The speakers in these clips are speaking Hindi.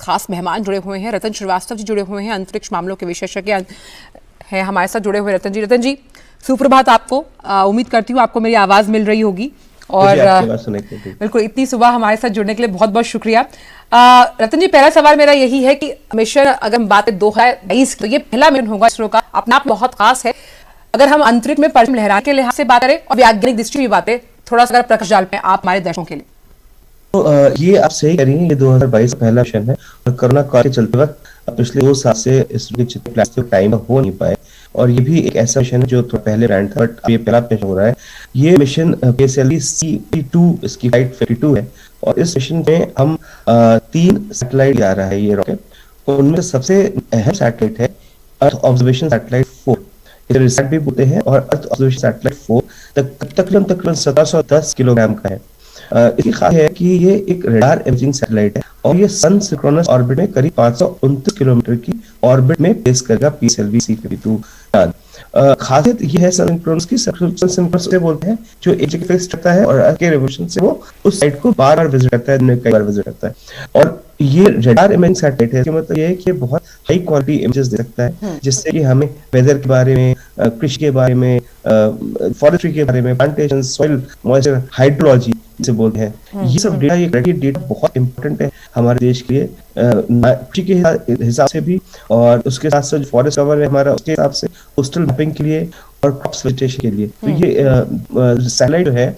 खास मेहमान जुड़े हुए हैं। रतन श्रीवास्तव जी जुड़े हुए हैं, अंतरिक्ष मामलों के विशेषज्ञ हैं हमारे साथ जुड़े हुए। रतन जी सुप्रभात आपको। उम्मीद करती हूँ आपको मेरी आवाज मिल रही होगी और बिल्कुल इतनी सुबह हमारे साथ जुड़ने के लिए बहुत बहुत शुक्रिया। रतन जी, पहला सवाल मेरा यही है कि मिशन, अगर हम बात करें 2022 तो ये पहला मिशन होगा इसरो का, अपना आप बहुत खास है। अगर हम अंतरिक्ष में परचम लहराने के लिहाज से बात करें और वैज्ञानिक दृष्टि की बातें, थोड़ा सा प्रकाश डाल में आप हमारे दर्शकों के लिए। तो ये आप सही कह रही हैं, ये 2022 पहला मिशन है और कोरोना काल के चलते वक्त पिछले 2 साल से इसरो के जितने प्लान टाइम हो नहीं पाए, और ये भी एक ऐसा मिशन है जो थोड़ा पहले प्लान था बट ये पहला मिशन हो रहा है। ये मिशन PSLV C-52 इसकी फ्लाइट 52 है और इस मिशन में हम 3 सैटेलाइट जा रहा है ये रॉकेट। उनमें सबसे अहम सैटेलाइट है अर्थ ऑब्जर्वेशन सैटेलाइट 4, इसे रिसैट भी बोलते हैं, और अर्थ ऑब्जर्वेशन सैटेलाइट 4 तकरीबन 1710 किलोग्राम का है। इसकी खास है कि ये एक रडार इमेजिंग सैटेलाइट है और ये सन सिंक्रोनस ऑर्बिट में करीब 529 किलोमीटर की ऑर्बिट में प्लेस करेगा PSLV C-52। खासियत ये है सन सिंक्रोनस की, सिंक्रोनस से बोलते हैं जो एक जगह फिक्स रहता है और अर्थ के रिवोल्यूशन से वो उस साइड को बार बार विजिट करता है, कई बार विजिट करता है। और ये रडार इमेजिंग सैटेलाइट है, इसका मतलब ये है कि ये बहुत हाई क्वालिटी इमेजेस दे सकता है, जिससे कि हमें वेदर के बारे में, कृषि के बारे में, फॉरेस्ट्री के बारे में, प्लांटेशन, सॉइल मॉइस्चर, हाइड्रोलॉजी से बोलते हैं, ये सब डेटा, ये डेटा बहुत इंपॉर्टेंट है हमारे देश के लिए, कृषि के हिसाब से भी, और उसके साथ साथ फॉरेस्ट कवर है हमारा उसके हिसाब से, कोस्टल मैपिंग के लिए और क्रॉप वेजिटेशन के लिए। तो ये सैटेलाइट जो है,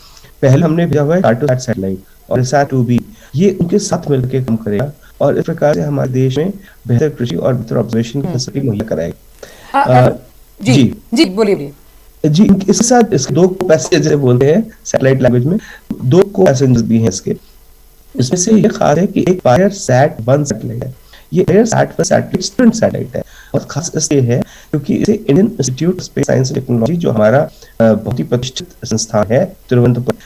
पहले हमने भेजा हुआ है कार्टोसैट सैटेलाइट और रिसैट 2B, ये उनके साथ मिलकर काम करेगा और इस प्रकार से हमारे देश में बेहतर कृषि और बेहतर ऑब्जर्वेशन की फैसिलिटी मुहैया कराएगा। जी बोलिए। जी, इसके साथ इसके 2 पैसेंजर बोलते हैं सैटेलाइट लैंग्वेज में, 2 को पैसेंजर्स भी हैं इसके। इसमें से ये खास है कि एक PIOSAT-1 सैटेलाइट है। ये PIOSAT-1 सैटेलाइट स्टूडेंट सैटेलाइट है और खास इसलिए है क्योंकि इसे Indian institute of space science and technology, जो हमारा बहुत ही प्रतिष्ठित संस्थान है तिरुवनंतपुरम,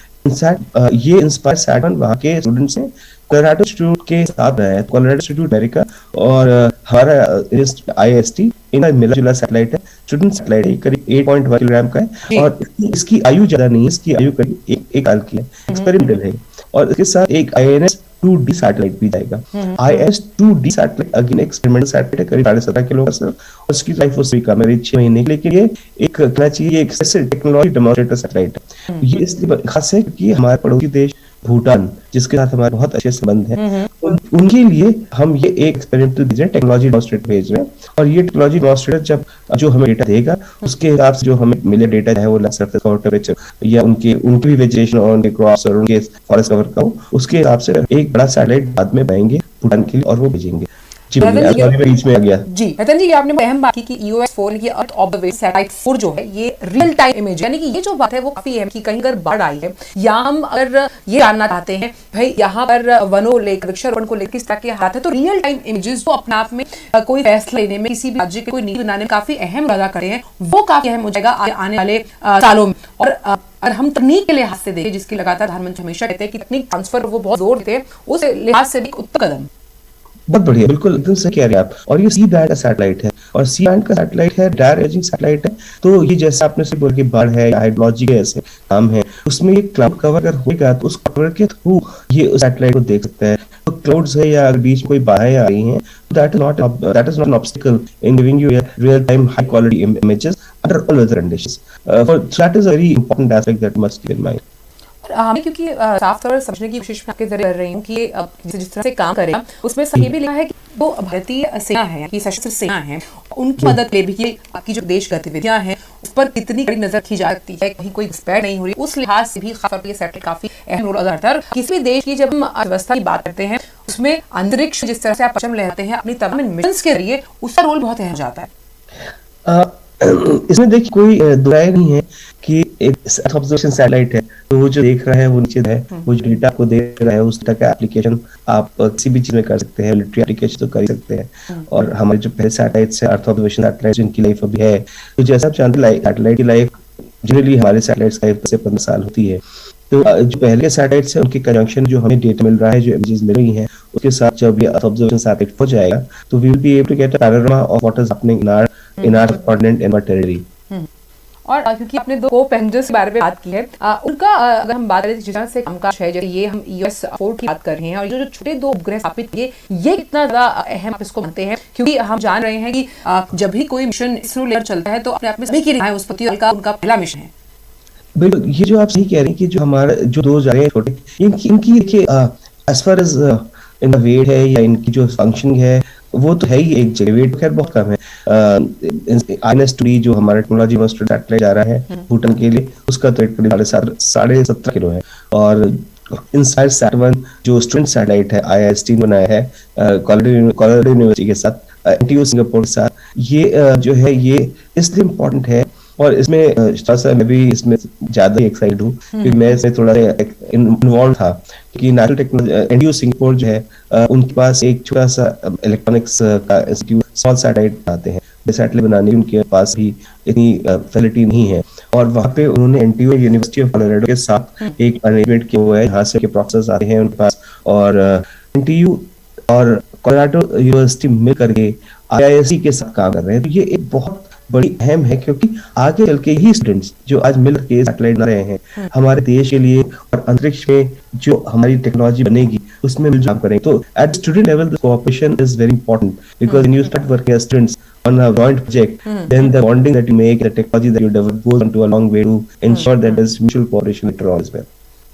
ये InspireSat-1 वहाँ के स्टूडेंट्स हैं, कोलोराडो इंस्टीट्यूट के साथ रहा है, कोलोराडो इंस्टीट्यूट अमेरिका और हमारा IIST, इनका मिला जुला सैटेलाइट है, स्टूडेंट सैटेलाइट है, करीब 8.1 किलोग्राम का है और इसकी आयु ज्यादा नहीं है, इसकी आयु करीब एक साल की है, एक्सपेरिमेंटल है। और इसके साथ एक INS-2D सैटेलाइट भी जाएगा। INS-2D satellite again experimental satellite है, करीब 17.5 किलो का और उसकी लाइफ उससे कम है, 6 महीने के, लेकिन ये एक कहना चाहिए एक टेक्नोलॉजी डेमोन्स्ट्रेटर सैटेलाइट है। ये इसलिए खास है क्योंकि हमारे पड़ोसी देश भूटान, जिसके साथ हमारे बहुत अच्छे संबंध हैं, उनके लिए हम ये एक एक्सपेरिमेंटल भेज रहे हैं, टेक्नोलॉजी डेमोन्स्ट्रेटर भेज रहे हैं, और ये टेक्नोलॉजी डेमोन्स्ट्रेटर जब जो हमें डेटा देगा उसके हिसाब से जो हमें मिले डेटा, चाहे वो सरफेस टेम्परेचर या उनकी भी वेजिटेशन और उनके क्रॉप्स और उनके फॉरेस्ट कवर का हो, उसके हिसाब से एक बड़ा सैटेलाइट बाद में बनाएंगे भूटान के लिए और वो भेजेंगे। जी बीच में आ गया। जी रतन जी, आपने अहम बात की कि EOS-4 की अर्थ ऑब्जर्वेशन सैटेलाइट 4 जो है ये रियल टाइम इमेज, यानी कि ये जो बात है वो काफी अहम कि कहीं अगर बाढ़ आई है या हम अगर ये जानना चाहते हैं भाई यहाँ पर वनों लेकर वृक्षारोपण को लेकर किस तरह के हालात है, तो रियल टाइम इमेजेस जो अपने आप में कोई फैसला लेने में, किसी भी राज्य के कोई नीति बनाने में काफी अहम अदा करते हैं, वो काफी अहम हो जाएगा आने वाले सालों में। और अगर हम तकनीक के लिहाज से देखें, जिसकी लगातार प्रधानमंत्री हमेशा कहते हैं कि तकनीक ट्रांसफर वो बहुत जोर देते हैं, उस लिहाज से भी उत्तम कदम। बहुत बढ़िया, बिल्कुल एकदम सही कह रहे हैं आप। और ये C-band का सैटेलाइट है और C-band का सैटेलाइट है, रडार इमेजिंग सैटेलाइट है, तो ये जैसे आपने से बोल के बाढ़ है, हाइड्रोलॉजी के ऐसे काम है, उसमें ये क्लाउड कवर अगर होगा तो उस कवर के थ्रू ये उस सैटेलाइट को देख सकता है। तो क्लाउड्स है या बीच में कोई बाढ़ें आ रही हैं, that is not an obstacle in giving you real time high quality images under all weather conditions. That is a very important aspect that must keep in mind. हमें क्योंकि साफ तौर पर समझने की कोशिश आपके जरिए कर रही हूँ कि जिस तरह से काम करेगा उसमें ये भी लिखा है कि वो भारतीय सेना है कि सशस्त्र सेना है, उनकी मदद ले भी कि आपकी जो देश गतिविधियां हैं उस पर कितनी कड़ी नजर रखी जा सकती है, कहीं कोई घुसपैठ नहीं हो रही, उस लिहाज से भी खासतौर पर ये सैटेलाइट काफी अहम रोल अदा करता है। किसी भी देश की जब हम अर्थव्यवस्था की बात करते हैं उसमें अंतरिक्ष जिस तरह से आप परचम लहराते हैं अपनी तमाम मिशन के जरिए, उसका रोल बहुत अहम जाता है। इसमें देखिए कोई दुराई नहीं है कि एक ऑब्जर्वेशन सैटेलाइट है, तो वो जो देख रहा है वो नीचे है, वो जो डेटा को देख रहा है उस तरह का एप्लीकेशन आप किसी भी चीज में कर सकते हैं, मिलिट्री एप्लीकेशन तो कर ही सकते हैं। और हमारे जो पहले सैटेलाइट्स है अर्थ ऑब्जर्वेशन सैटेलाइट, जिनकी लाइफ अभी है, तो जैसा आप जानते हैं सैटेलाइट की लाइफ जनरली हमारे सैटेलाइट्स की लाइफ से 15 साल होती है। तो जो पहले सैटेलाइट्स है उनके कंजंक्शन जो हमें डेटा मिल रहा है, जो इमेजेस मिल रही हैं, उसके साथ जब ये अर्थ ऑब्जर्वेशन सैटेलाइट हो जाएगा तो we will be able to get a panorama of what is happening in our continent, in our territory. और क्योंकि आपने दो को पैसेंजर्स के बारे में बात की है, उनका अगर हम बात करें जिस तरह से कामकाज है, जैसे ये हम US-4 की बात कर रहे हैं और जो छोटे दो उपग्रह स्थापित किए, ये कितना ज्यादा अहम आप इसको मानते हैं? क्योंकि हम जान रहे हैं कि जब भी कोई मिशन इसरो लेकर चलता है तो अपने आप में सभी की रिहाई उस पति का उनका पहला मिशन है। बिल्कुल, ये जो आप सही कह रहे हैं कि जो हमारा जो दो जा रहे हैं छोटे, इनकी देखिए एज फार एज इनका वेट है या इनकी जो फंक्शन है वो तो है ही एक जगह, वेट खैर बहुत कम है। INS-2D जो हमारा टेक्नोलॉजी मास्टर सैटेलाइट जा रहा है भूटान के लिए, उसका तो वेट 17.5 किलो है। और इनसाइड सैट-1 जो स्टूडेंट सैटेलाइट है IIST ने बनाया है कॉलोराडो यूनिवर्सिटी के साथ, NTU सिंगापुर के साथ, ये जो है ये इसलिए इम्पोर्टेंट है और इसमें थोड़ा सा मैं भी इसमें ज्यादा ही एक्साइटेड हूँ क्योंकि मैं इसमें थोड़ा इन्वॉल्व था कि नेशनल टेक्नोलॉजी NTU सिंगापुर जो है उनके पास एक छोटा सा इलेक्ट्रॉनिक्स का इंस्टीट्यूट स्मॉल सैटेलाइट बनाते हैं। सैटेलाइट बनाने उनके पास भी इतनी फैसिलिटी नहीं है और वहाँ पे उन्होंने NTU यूनिवर्सिटी ऑफ कोलोराडो के साथ एक अरेंजमेंट किया हुआ है जहाँ से प्रोफेसर आते हैं उनके पास और NTU और कोलोराडो यूनिवर्सिटी मिल करके IISc के साथ काम कर रहे हैं। तो ये एक बहुत बड़ी अहम है क्योंकि आगे चल के ही स्टूडेंट्स जो आज मिल के सैटेलाइट बना रहे हैं हमारे देश के लिए और अंतरिक्ष में जो हमारी टेक्नोलॉजी बनेगी उसमें मिल काम करेंगे। तो at student level the cooperation is very important because when you start working as students on a joint project, then the bonding that you make, the technology that you develop goes on to a long way to ensure that there's mutual cooperation later on as well.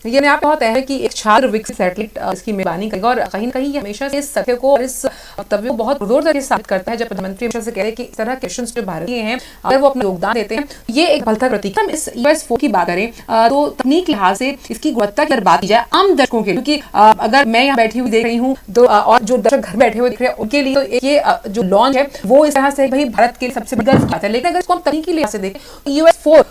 ये आप बहुत है कि एक छात्र विकसित सैटेलाइट इसकी मेजबानी करेगा और कहीं ना कहीं ये हमेशा से इस सत्य को और इस वक्तव्य को बहुत जोर से साबित करता है जब प्रधानमंत्री हमेशा से कह रहे हैं कि इस तरह के मिशन जो भारतीय हैं अगर वो अपना योगदान देते हैं ये एक सफलता का प्रतीक है। हम इस US-4 की बात करें तो तकनीक लिहाज से इसकी गुणवत्ता की अगर बात की जाए आम दर्शकों के लिए, क्योंकि अगर मैं यहाँ बैठी हुई देख रही हूँ तो और जो दर्शक घर बैठे हुए देख रहे हैं उनके लिए तो ये जो लॉन्च है वो इस तरह से भाई भारत के लिए सबसे बड़ी बात है। लेकिन अगर इसको हम तकनीकी लिहाज से देखें US-4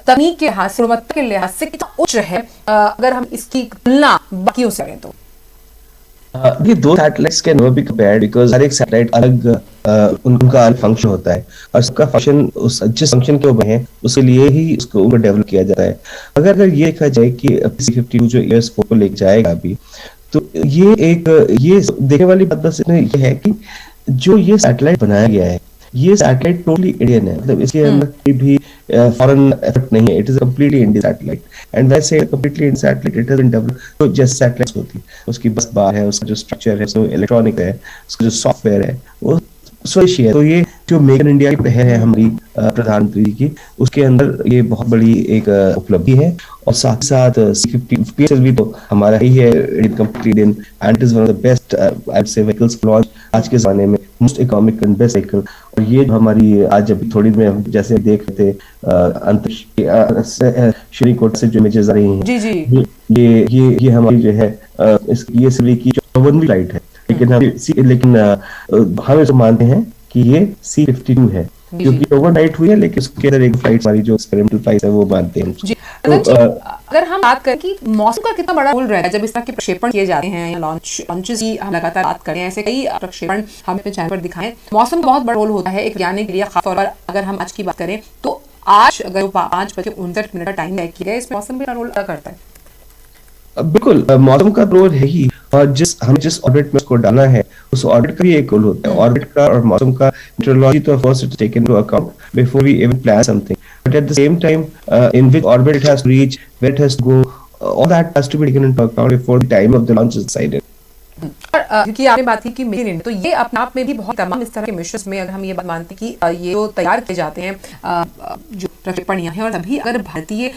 तकनीक के लिहाज से, गुणवत्ता के लिहाज से कितना उच्च है अगर हम इसकी तुलना बाकियों से करें तो? ये दो satellites can not be compared because हर एक सैटेलाइट अलग उनका अलग फंक्शन होता है और सबका फंक्शन उस जिस फंक्शन के ऊपर है उसके लिए ही उसको ऊपर डेवलप किया जाता है। अगर ये देखा जाए कि PC-52 जो US-4 को लेके जाएगा अभी, तो ये देखने वाली बात बस ये है कि जो ये सैटेलाइट बनाया गया है ये सैटेलाइट टोटली इंडियन है, मतलब इसके अंदर कोई भी फॉरेन एफर्ट नहीं है। It is completely Indian satellite and वैसे completely Indian satellite it has been developed तो जैसे सैटेलाइट्स होती है उसकी बस बार है, उसका जो स्ट्रक्चर है, जो इलेक्ट्रॉनिक है, उसका जो सॉफ्टवेयर है वो स्वदेशी है। तो ये जो मेक इन इंडिया की पहल है हमारी प्रधानमंत्री जी की, उसके अंदर ये बहुत बड़ी एक उपलब्धि है। और साथ ही साथ PSLV तो हमारा ही है complete in and it is one of the best I would say vehicles launch आज के जमाने में, most economic and best vehicle. और ये हमारी आज अभी थोड़ी में जैसे देख रहे थे अंतरिक्ष श्रीकोट से जो इमेजेस आ रही हैं जी जी ये हमारी जो है ये सिल्वी की 54वीं फ्लाइट है, लेकिन हम इसको मानते हैं कि ये C-52 है क्योंकि ओवरनाइट हुई है, लेकिन उसके अंदर एक फ्लाइट हमारी जो एक्सपेरिमेंटल फ्लाइट है वो मानते हैं। तो अगर हम बात करें कि मौसम का कितना बड़ा रोल रहता है जब इस तरह के प्रक्षेपण किए जाते हैं या लॉन्चेस की हम लगातार बात करें, ऐसे कई प्रक्षेपण हम अपने चैनल पर दिखाएं, मौसम का बहुत बड़ा रोल होता है एक वैज्ञानिक के लिए। खासतौर पर अगर हम आज की बात करें तो आज अगर 5:59 का टाइम तय किया गया, इसमें मौसम का रोल करता है। बिल्कुल मौसम का रोल है ही, और हमें जिस ऑर्बिट में उसको डालना है उस ऑर्बिट का भी एक रोल होता है। ऑर्बिट का और मौसम का मेट्रोलॉजी तो first it taken to account before we even plan something, but at the same time in which orbit it has to reach, where it has to go, all that has to be taken into account before the time of the launch is decided. क्योंकि आपने बात की मेक इन इंडिया, तो ये अपने आप में भी बहुत तमाम इस तरह के मिशंस में अगर हम ये बात मानते हैं कि ये जो तैयार किए जाते हैं जो प्रक्षेपण हैं और तभी अगर भारतीय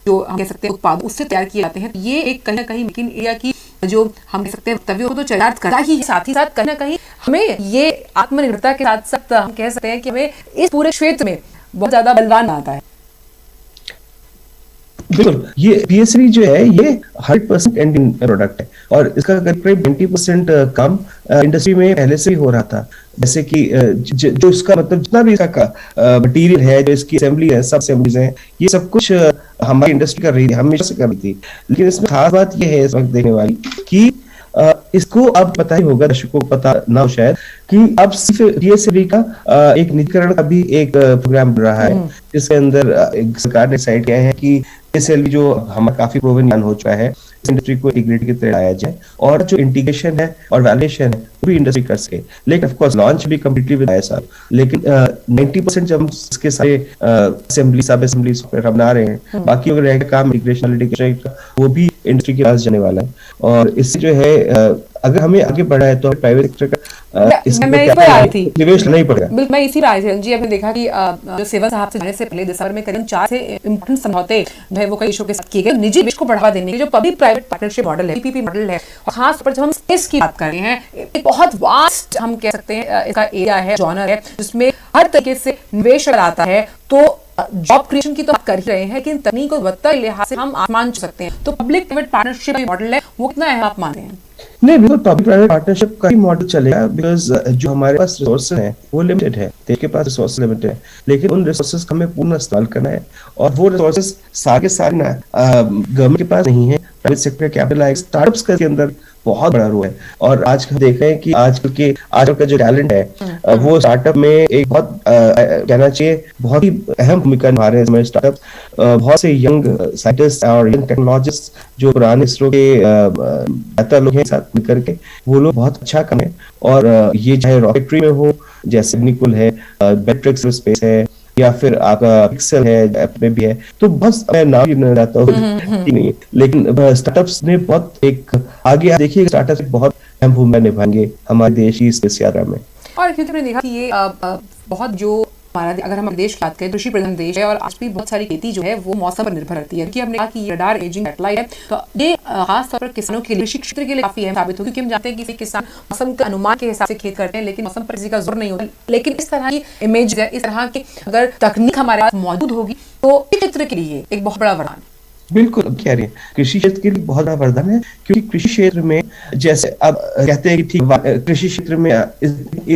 जो हम कह सकते हैं उत्पाद उससे तैयार किए जाते हैं, तो ये एक कहीं ना कहीं मेक इन इंडिया की जो हम कह सकते हैं वक्तव्य को तो चरितार्थ करता ही है, साथ ही साथ कहीं ना कहीं हमें ये आत्मनिर्भरता के साथ साथ हम कह सकते हैं कि हमें इस पूरे क्षेत्र में बहुत ज्यादा बलवान बनाता है। बिल्कुल, ये PSLV जो है ये 100% इंडियन प्रोडक्ट है और इसका करीब 20% काम इंडस्ट्री में पहले से ही हो रहा था। जैसे कि जो इसका मतलब जितना भी इसका मटीरियल है, जो इसकी असेंबली है, सब असेंबलीज हैं, ये सब कुछ हमारी इंडस्ट्री कर रही थी, हमेशा से कर रही थी। लेकिन इसमें खास बात ये है इस वक्त देखने वाली कि इसको अब पता ही होगा, दर्शकों को पता ना हो शायद, कि अब सिर्फ पीएसएलवी का एक निजीकरण का भी एक प्रोग्राम बन रहा है, जिसके अंदर एक सरकार ने डिसाइड किया है कि पीएसएलवी जो हमारा काफी प्रूवन ज्ञान हो चुका है, इस इंडस्ट्री को इंटीग्रेट की तरह लाया जाए और जो इंटीग्रेशन है और वैल्यूएशन है वो भी इंडस्ट्री कर सके। लेकिन ऑफ कोर्स लॉन्च भी कंप्लीटली विद आईएसआर, लेकिन 90% जब हम इसके सारे असेंबली सब असेंबली सॉफ्टवेयर बना रहे हैं, बाकी अगर रहेगा काम इंटीग्रेशन इंटीग्रेशन का, वो भी इंडस्ट्री के पास जाने वाला है। और इससे जो है अगर हमें आगे बढ़ा है तो प्राइवेट सेक्टर का निवेश नहीं पड़ेगा। बिल्कुल, मैं इसी पर आई थी जी। आपने देखा कि जो सेवन साहब से जाने से पहले दिसंबर में करीब 4 से इम्पोर्टेंट समझौते जो है वो कई देशों के साथ किए गए। निजी निवेश को बढ़ावा देने के जो पब्लिक प्राइवेट पार्टनरशिप मॉडल है, पीपीपी मॉडल है, और खास तौर पर जब हम स्पेस की बात कर रहे हैं, एक बहुत वास्ट हम कह सकते हैं इसका एरिया है, जॉनर है, जिसमें हर तरीके से निवेश अगर आता है तो जॉब क्रिएशन की तो बात कर ही रहे हैं, लेकिन तकनीक और गुणवत्ता के लिहाज से हम आसमान छू सकते हैं। तो पब्लिक प्राइवेट पार्टनरशिप मॉडल है वो कितना अहम आप मानते हैं? नहीं, बिल्कुल पब्लिक प्राइवेट पार्टनरशिप का ही मॉडल चलेगा, बिकॉज जो हमारे पास रिसोर्सेज हैं वो लिमिटेड है, देश के पास रिसोर्सेज लिमिटेड है, लेकिन उन रिसोर्सेज का हमें पूर्ण इस्तेमाल करना है। और वो रिसोर्सेज सारे सारे ना गवर्नमेंट के पास नहीं है, प्राइवेट सेक्टर कैपिटल है, स्टार्टअप्स के अंदर बहुत बड़ा रोल है। और आज हम देख रहे हैं कि आजकल का जो टैलेंट है वो स्टार्टअप में एक बहुत कहना चाहिए बहुत ही अहम भूमिका निभा रहे हैं हमारे स्टार्टअप। बहुत से यंग साइंटिस्ट और यंग टेक्नोलॉजिस्ट जो पुराने इसरो के बेहतर लोग हैं साथ मिलकर के, वो लोग बहुत अच्छा काम है। और ये चाहे रॉकेटरी में हो, जैसे निकुल है, बेट्रिक्स स्पेस है, या फिर आपका पिक्सल है में भी है, तो बस मैं नाम ही नहीं रहता हूँ नहीं, लेकिन स्टार्टअप्स ने बहुत एक आगे देखिए स्टार्टअप्स बहुत अहम भूमिका निभाएंगे हमारे देश की इस यात्रा में। और क्योंकि हमने देखा कि ये बहुत जो हमारा अगर हम देश की बात करें, कृषि प्रधान देश है और आज भी बहुत सारी खेती जो है वो मौसम पर निर्भर रहती है। क्योंकि हमने कहा कि ये रडार एजिंग सैटेलाइट है, तो ये खास तौर पर किसानों के लिए, कृषि क्षेत्र के लिए काफी अहम साबित होगी, क्योंकि हम जानते हैं कि किसान मौसम के अनुमान के हिसाब से खेत करते हैं, लेकिन मौसम पर किसी का जोर नहीं होता। लेकिन इस तरह की इमेज है, इस तरह की अगर तकनीक हमारे पास मौजूद होगी तो इस क्षेत्र के लिए एक बहुत बड़ा वरदान। बिल्कुल कह रहे हैं, कृषि क्षेत्र के लिए बहुत बड़ा वरदान है, क्योंकि कृषि क्षेत्र में जैसे अब कहते हैं कि ठीक कृषि क्षेत्र में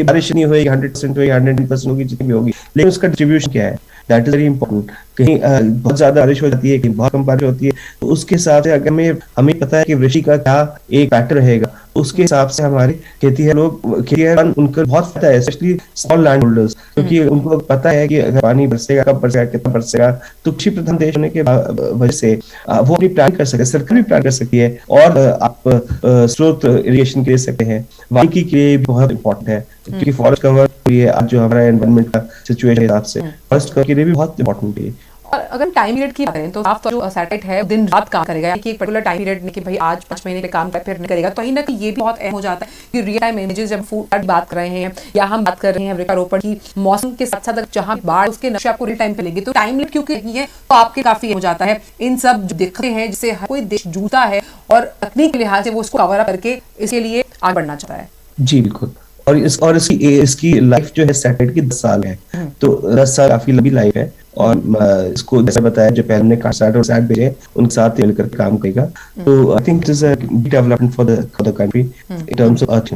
बारिश नहीं होगी 100% होगी, 110% होगी, जितनी भी होगी, लेकिन उसका डिस्ट्रीब्यूशन क्या है, दैट इज वेरी इंपॉर्टेंट। कहीं बहुत ज्यादा बारिश हो जाती है, कहीं बहुत कम बारिश होती है, तो उसके हिसाब से अगर हमें पता है कि वृष्टि का क्या एक पैटर्न रहेगा, उसके हिसाब से हमारे खेती उनका बहुत फायदा है, स्पेशली स्मॉल लैंड होल्डर्स, क्योंकि उनको पता है कि अगर पानी बरसेगा, कब बरसेगा, कितना बरसेगा। तो कृषि प्रधान देश होने के वजह से वो अपनी प्लान कर सकते हैं, सरकार भी प्लान कर सकती है, और आप स्रोत इरिगेशन के लिए सकते हैं, वानिकी के लिए बहुत इंपॉर्टेंट है, क्योंकि फॉरेस्ट कवर ये आज जो हमारा एनवायरमेंट का सिचुएशन के हिसाब से फॉरेस्ट कवर के लिए भी बहुत इंपॉर्टेंट है। और अगर टाइम पीरियड की बात करें तो साफ तौर जो सैटेलाइट है दिन रात काम करेगा, कि एक पर्टिकुलर टाइम पीरियड नहीं कि भाई आज 5 महीने पे काम कर फिर नहीं करेगा। तो कहीं ना कहीं ये भी बहुत अहम हो जाता है कि रियल टाइम इमेजेस जब फूड की बात कर रहे हैं या हम बात कर रहे हैं वृक्षारोपण की, मौसम के साथ साथ जहाँ बाढ़ उसके नक्शे आपको रियल टाइम पे लेंगे, तो टाइम लिमिट क्योंकि नहीं है तो आपके काफी हो जाता है। इन सब जो दिक्कतें हैं जिससे हर कोई देश जूझता है और तकनीक के लिहाज से वो उसको कवर अप करके इसके लिए आगे बढ़ना चाहता है। जी बिल्कुल। और इसकी लाइफ जो है सैटेलाइट की 10 साल है, तो 10 साल काफी लंबी लाइफ है। और इसको जैसे बताया जो पहले ने कार्टोसैट और सैट भेजे उनके साथ मिलकर काम करेगा, तो I think it is a development for the country in terms of earth.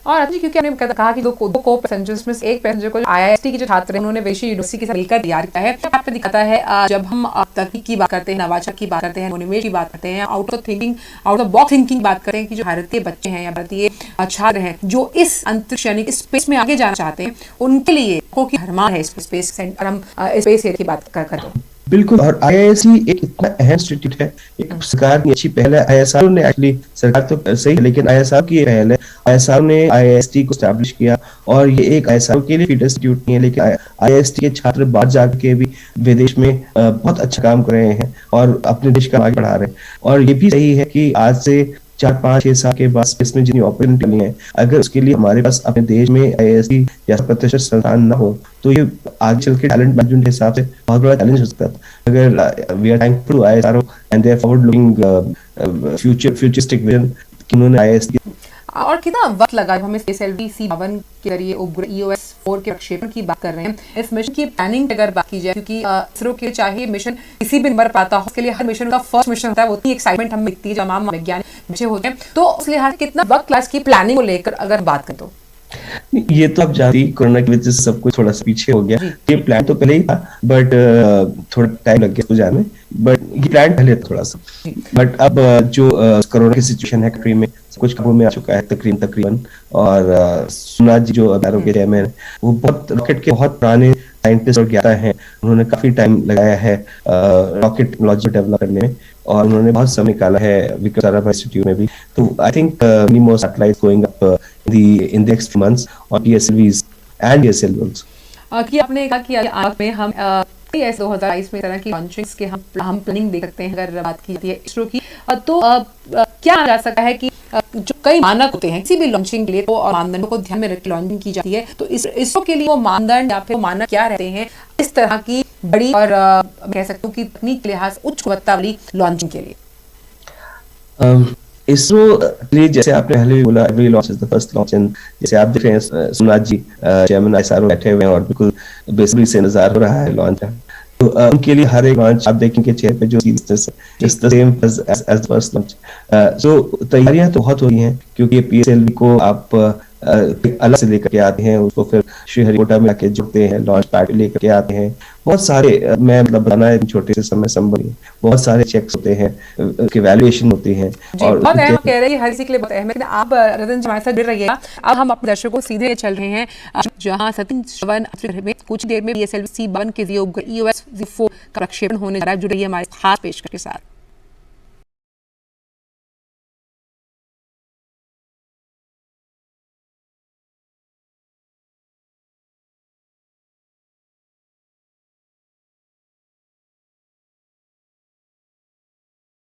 और अभी क्योंकि हमने कहा कि दो को पैसेंजर्स में एक पैसेंजर को आईआईएसटी के जो छात्र हैं उन्होंने वैश्विक यूनिवर्सिटी के साथ मिलकर तैयार किया है। यहाँ पे दिखाता है जब हम तकनीक की बात करते हैं, नवाचार की बात करते हैं, निवेश की बात करते हैं, आउट ऑफ बॉक्स थिंकिंग की बात करते हैं, कि जो भारतीय बच्चे हैं या भारतीय छात्र हैं जो इस अंतरिक्ष यानी कि स्पेस में आगे जाना चाहते हैं, उनके लिए कोई हरमान है स्पेस सेंटर, हम स्पेस की बात कर बिल्कुल। और आईआईएससी एक इतना अहम इंस्टीट्यूट है, एक सरकार की अच्छी पहल है। आईएसआर ने एक्चुअली सरकार तो सही है, लेकिन आईएसआर की पहल है। आईएसआर ने आईआईएसटी को एस्टैब्लिश किया, और ये एक आईएसआर के लिए फीडर इंस्टीट्यूट नहीं है, लेकिन आईआईएसटी के छात्र बाहर जाकर के भी विदेश में बहुत अच्छा काम कर रहे हैं और अपने देश का आगे बढ़ा रहे हैं। और ये भी सही है कि आज से 4, 5, 6 साल के बाद इसमें जितनी अपॉर्चुनिटी नहीं है, अगर उसके लिए हमारे पास अपने देश में आईआईएसटी जैसा प्रतिष्ठित संस्थान न हो, तो ये आगे चल के टैलेंट मैनेजमेंट के हिसाब से बहुत बड़ा चैलेंज हो सकता है। अगर we are thankful to IISR and their forward looking futuristic vision कि उन्होंने आईआईएसटी। और कितना वक्त लगा जब हम इस SLV-C52 के जरिए उपग्रह EOS-4 के प्रक्षेपण की बात कर रहे हैं। इस मिशन की प्लानिंग अगर बात की जाए, क्योंकि इसरो के चाहे मिशन किसी भी नंबर पाता हो, उसके लिए हर मिशन का फर्स्ट मिशन होता है, वो इतनी एक्साइटमेंट हमें दिखती है, तमाम वैज्ञानिक विषय होते हैं, तो उस लिहाज से कितना वक्त क्लास की प्लानिंग को लेकर अगर बात करें तो ये तो आप जानते ही, कोरोना की वजह से सब कुछ थोड़ा सा पीछे हो गया। जी। ये प्लान तो पहले ही था, बट थोड़ा टाइम लग गया उसको जाने, बट ये प्लान पहले था थोड़ा सा। बट अब जो कोरोना की सिचुएशन है कंट्री में, सब कुछ काबू में आ चुका है तकरीबन। और सोमनाथ जी जो अदारों के चेयरमैन है, वो बहुत रॉकेट के बहुत पुराने साइंटिस्ट और ज्ञाता हैं। उन्होंने काफी टाइम लगाया है रॉकेट टेक्नोलॉजी डेवलप करने में, और उन्होंने बहुत समय निकाला है विक्रम साराभाई इंस्टीट्यूट में भी। तो I think many more satellites going up in the next few months on PSLVs and PSL also. कि आपने कहा कि आग में हम ऐसे 2022 में इस तरह की लॉन्चिंग्स के हम प्लानिंग देख सकते हैं। अगर बात की जाती है इसरो की, तो क्या जा सकता है कि जो कई मानक होते हैं किसी भी लॉन्चिंग के लिए, तो और मानदंडों को ध्यान में रख लॉन्चिंग की जाती है, तो इसरो के लिए वो मानदंड या फिर वो मानक क्या रहते हैं इस तरह की बड़ी और कह सकता हूँ कि तकनीक के लिहाज उच्च गुणवत्ता वाली लॉन्चिंग के लिए? इसरो के लिए, जैसे आपने पहले भी बोला, every launch is the first launch. And जैसे आप देख रहे हैं सोमनाथ जी चेयरमैन ISRO बैठे हुए हैं और बिल्कुल बेसब्री से इंतजार हो रहा है लॉन्च का। तो उनके लिए हर एक लॉन्च आप देखेंगे चेयर पे जो is the same as the first launch. So तैयारियां तो बहुत हो रही हैं, क्योंकि PSLV को आप अलग से लेकर के आते हैं, उसको फिर श्रीहरिकोटा में आके जोड़ते हैं, लॉन्च पैड लेकर के आते हैं। बहुत सारे मैं मतलब बताना है छोटे से समय संभव नहीं, बहुत सारे चेक्स होते हैं, उसकी वैल्यूएशन होती है। और बहुत अहम कह रहे हैं, हर किसी के लिए बहुत अहम है। लेकिन आप रतन जी हमारे साथ जुड़ रहिएगा। अब हम अपने दर्शकों को सीधे चल रहे हैं जहां सतीश धवन में कुछ देर में PSLV C-52 के EOS-4 का प्रक्षेपण होने जा रहा है। जुड़ रही है हमारे खास पेशकश के साथ।